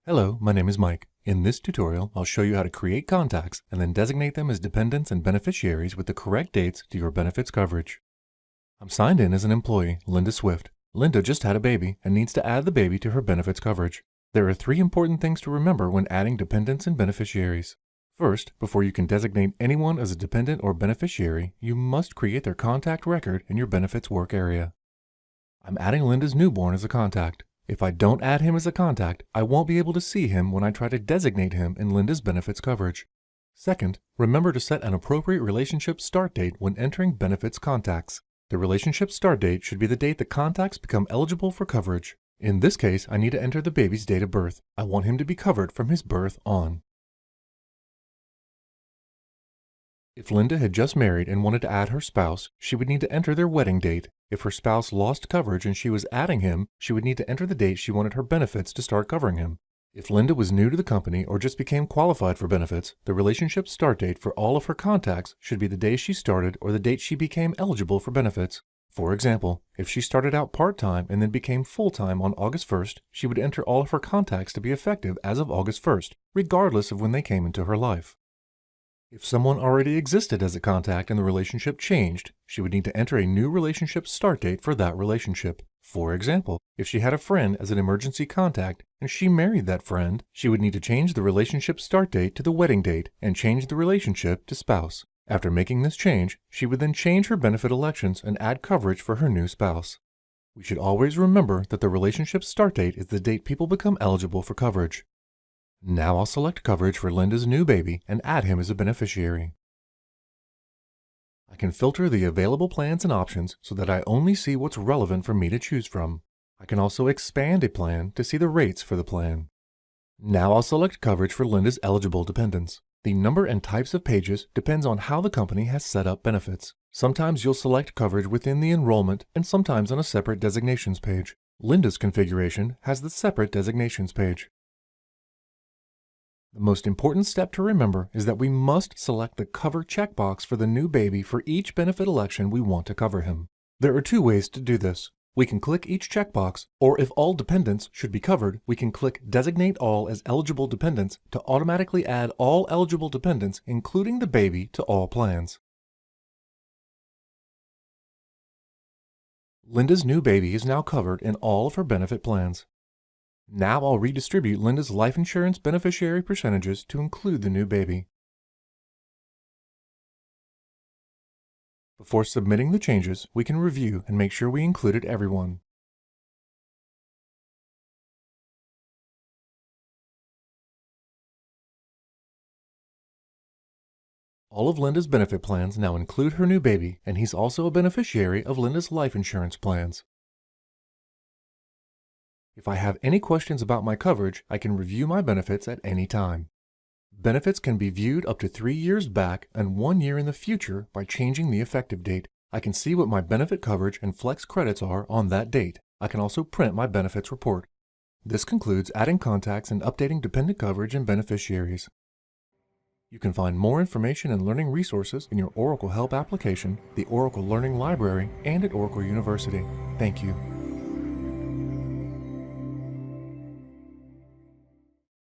Hello, my name is Mike. In this tutorial, I'll show you how to create contacts and then designate them as dependents and beneficiaries with the correct dates to your benefits coverage. I'm signed in as an employee, Linda Swift. Linda just had a baby and needs to add the baby to her benefits coverage. There are 3 important things to remember when adding dependents and beneficiaries. First, before you can designate anyone as a dependent or beneficiary, you must create their contact record in your benefits work area. I'm adding Linda's newborn as a contact. If I don't add him as a contact, I won't be able to see him when I try to designate him in Linda's benefits coverage. Second, remember to set an appropriate relationship start date when entering benefits contacts. The relationship start date should be the date the contacts become eligible for coverage. In this case, I need to enter the baby's date of birth. I want him to be covered from his birth on. If Linda had just married and wanted to add her spouse, she would need to enter their wedding date. If her spouse lost coverage and she was adding him, she would need to enter the date she wanted her benefits to start covering him. If Linda was new to the company or just became qualified for benefits, the relationship start date for all of her contacts should be the day she started or the date she became eligible for benefits. For example, if she started out part-time and then became full-time on August 1st, she would enter all of her contacts to be effective as of August 1st, regardless of when they came into her life. If someone already existed as a contact and the relationship changed, she would need to enter a new relationship start date for that relationship. For example, if she had a friend as an emergency contact and she married that friend, she would need to change the relationship start date to the wedding date and change the relationship to spouse. After making this change, she would then change her benefit elections and add coverage for her new spouse. We should always remember that the relationship start date is the date people become eligible for coverage. Now I'll select coverage for Linda's new baby and add him as a beneficiary. I can filter the available plans and options so that I only see what's relevant for me to choose from. I can also expand a plan to see the rates for the plan. Now I'll select coverage for Linda's eligible dependents. The number and types of pages depends on how the company has set up benefits. Sometimes you'll select coverage within the enrollment and sometimes on a separate designations page. Linda's configuration has the separate designations page. The most important step to remember is that we must select the Cover checkbox for the new baby for each benefit election we want to cover him. There are 2 ways to do this. We can click each checkbox, or if all dependents should be covered, we can click Designate All as Eligible Dependents to automatically add all eligible dependents, including the baby, to all plans. Linda's new baby is now covered in all of her benefit plans. Now I'll redistribute Linda's life insurance beneficiary percentages to include the new baby. Before submitting the changes, we can review and make sure we included everyone. All of Linda's benefit plans now include her new baby, and he's also a beneficiary of Linda's life insurance plans. If I have any questions about my coverage, I can review my benefits at any time. Benefits can be viewed up to 3 years back and 1 year in the future by changing the effective date. I can see what my benefit coverage and flex credits are on that date. I can also print my benefits report. This concludes adding contacts and updating dependent coverage and beneficiaries. You can find more information and learning resources in your Oracle Help application, the Oracle Learning Library, and at Oracle University. Thank you.